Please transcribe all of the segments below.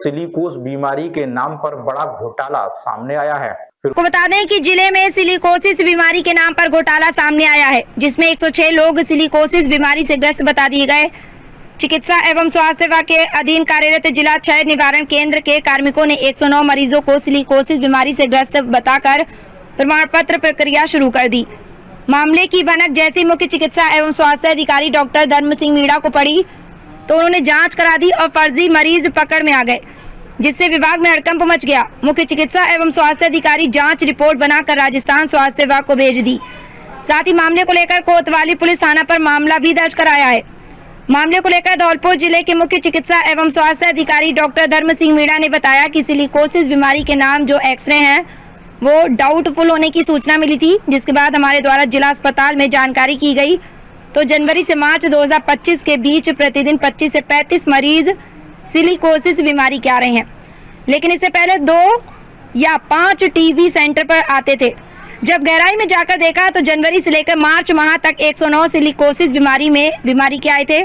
सिलिकोस बीमारी के नाम पर बड़ा घोटाला सामने आया है। आपको बता दें कि जिले में सिलिकोसिस बीमारी के नाम पर घोटाला सामने आया है, जिसमें 106 लोग सिलिकोसिस बीमारी से ग्रस्त बता दिए गए। चिकित्सा एवं स्वास्थ्य सेवा के अधीन कार्यरत जिला क्षय निवारण केंद्र के कार्मिकों ने 109 मरीजों को सिलिकोसिस बीमारी से ग्रस्त बताकर प्रमाण पत्र प्रक्रिया शुरू कर दी। मामले की भनक जैसी मुख्य चिकित्सा एवं स्वास्थ्य अधिकारी डॉक्टर धर्म सिंह मीणा को पड़ी तो उन्होंने जांच करा दी और फर्जी मरीज पकड़ में आ गए, जिससे विभाग में हड़कंप मच गया। मुख्य चिकित्सा एवं स्वास्थ्य अधिकारी जांच रिपोर्ट बनाकर राजस्थान स्वास्थ्य विभाग को भेज दी। साथ ही मामले को लेकर कोतवाली पुलिस थाना पर मामला भी दर्ज कराया है। मामले को लेकर धौलपुर जिले के मुख्य चिकित्सा एवं स्वास्थ्य अधिकारी डॉक्टर धर्म सिंह मीणा ने बताया कि सिलिकोसिस बीमारी के नाम जो एक्सरे हैं वो डाउटफुल होने की सूचना मिली थी, जिसके बाद हमारे द्वारा जिला अस्पताल में जानकारी की गई तो जनवरी से मार्च 2025 के बीच प्रतिदिन 25 से 35 मरीज सिलिकोसिस बीमारी के आ रहे हैं, लेकिन इससे पहले 2 या 5 टीबी सेंटर पर आते थे। जब गहराई में जाकर देखा तो जनवरी से लेकर मार्च माह तक 109 सिलिकोसिस बीमारी के आए थे।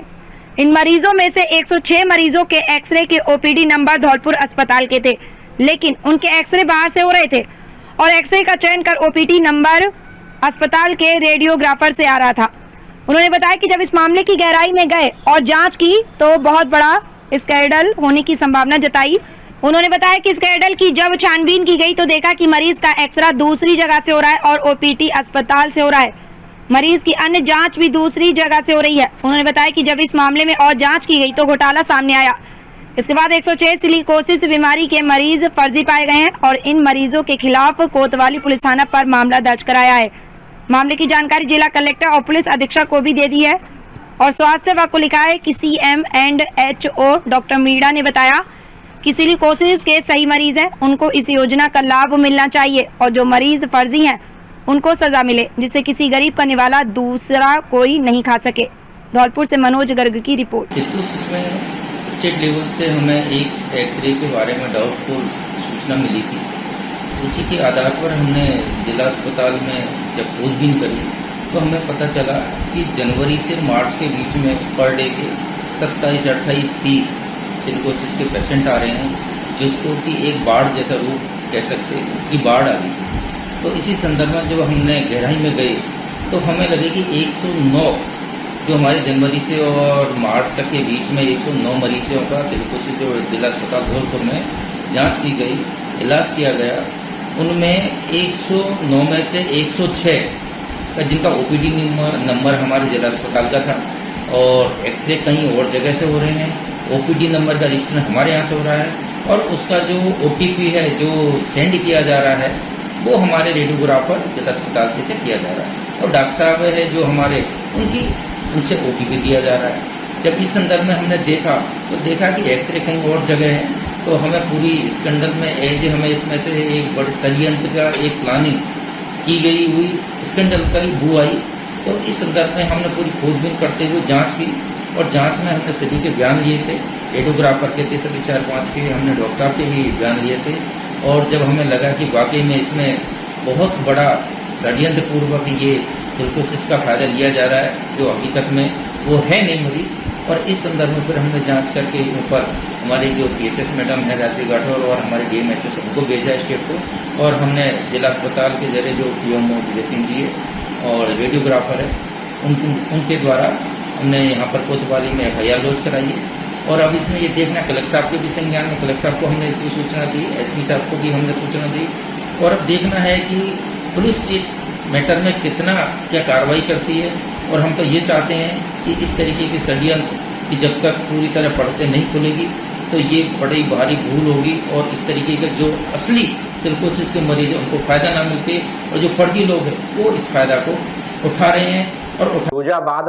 इन मरीजों में से 106 मरीजों के एक्सरे के ओपीडी नंबर धौलपुर अस्पताल के थे, लेकिन उनके एक्सरे बाहर से हो रहे थे और एक्सरे का चयन कर ओपीडी नंबर अस्पताल के रेडियोग्राफर से आ रहा था। उन्होंने बताया कि जब इस मामले की गहराई में गए और जांच की तो बहुत बड़ा स्कैंडल होने की संभावना जताई। उन्होंने बताया कि स्कैंडल की जब छानबीन की गई तो देखा कि मरीज का एक्सरा दूसरी जगह से हो रहा है और ओपीडी अस्पताल से हो रहा है। मरीज की अन्य जांच भी दूसरी जगह से हो रही है। उन्होंने बताया कि जब इस मामले में और जांच की गई तो घोटाला सामने आया। इसके बाद 106 सिलिकोसिस बीमारी के मरीज फर्जी पाए गए हैं और इन मरीजों के खिलाफ कोतवाली पुलिस थाना पर मामला दर्ज कराया है। मामले की जानकारी जिला कलेक्टर और पुलिस अधीक्षक को भी दे दी है और स्वास्थ्य विभाग को लिखा है कि CM&HO डॉक्टर मीणा ने बताया कि सिलिकोसिस के सही मरीज हैं, उनको इस योजना का लाभ मिलना चाहिए और जो मरीज फर्जी हैं उनको सजा मिले, जिससे किसी गरीब का निवाला दूसरा कोई नहीं खा सके। धौलपुर से मनोज गर्ग की रिपोर्ट। स्टेट लेवल से हमें एक एक्सरे के बारे में डाउटफुल सूचना मिली थी। उसी के आधार पर हमने जिला अस्पताल में जब खोजबीन करी तो हमें पता चला कि जनवरी से मार्च के बीच में पर डे के 27, 28, 30 सिलिकोसिस के पेशेंट आ रहे हैं, जिसको कि एक बाढ़ जैसा रूप कह सकते हैं कि बाढ़ आ गई थी। तो इसी संदर्भ में जब हमने गहराई में गए तो हमें लगे कि 109 जो हमारे जनवरी से और मार्च तक के बीच में 109 मरीजों का सिलिकोसिस जो जिला अस्पताल धौलपुर में जांच की गई, इलाज किया गया, उनमें 109 में से 106 का जिनका ओपीडी नंबर हमारे जिला अस्पताल का था और एक्सरे कहीं और जगह से हो रहे हैं। ओपीडी नंबर का रजिस्ट्रेशन हमारे यहाँ से हो रहा है और उसका जो OTP है जो सेंड किया जा रहा है वो हमारे रेडियोग्राफर जिला अस्पताल से किया जा रहा है और डॉक्टर साहब है जो हमारे उनसे OTP दिया जा रहा है। जब इस संदर्भ में हमने देखा तो देखा कि एक्सरे कहीं और जगह है, तो हमें पूरी स्कैंडल में हमें इसमें से एक बड़े षड्यंत्र का एक प्लानिंग की गई हुई स्कैंडल का ही बू आई। तो इस संदर्भ में हमने पूरी खोजबीन करते हुए जांच की और जांच में हमने सभी के बयान लिए थे, रेडियोग्राफर के थे सभी 4-5 के, हमने डॉक्टर साहब के भी बयान लिए थे। और जब हमें लगा कि वाकई में इसमें बहुत बड़ा षड्यंत्र पूर्वक ये सिलिकोसिस का फायदा लिया जा रहा है, जो हकीकत में वो है नहीं मरीज, और इस संदर्भ में फिर हमने जांच करके ऊपर हमारी जो PHS मैडम है रात्रि गाठौर और हमारे DMHS उनको भेजा स्टेट को, और हमने जिला अस्पताल के जरिए जो PMO विजय सिंह जी है और रेडियोग्राफर है उनके द्वारा हमने यहाँ पर कोतवाली में FIR लॉन्च कराई है। और अब इसमें ये देखना कलेक्टर साहब के भी संज्ञान में, कलेक्टर साहब को हमने इसकी सूचना दी, SP साहब को भी हमने सूचना दी, और अब देखना है कि पुलिस इस मैटर में कितना क्या कार्रवाई करती है। और हम तो ये चाहते हैं कि इस तरीके के षड्यंत्र की जब तक पूरी तरह पड़ते नहीं खुलेगी तो ये बड़ी भारी भूल होगी और इस तरीके के जो असली सिलिकोसिस के मरीज हैं उनको फ़ायदा ना मिलके और जो फर्जी लोग हैं वो इस फायदा को उठा रहे हैं और फिरोजाबाद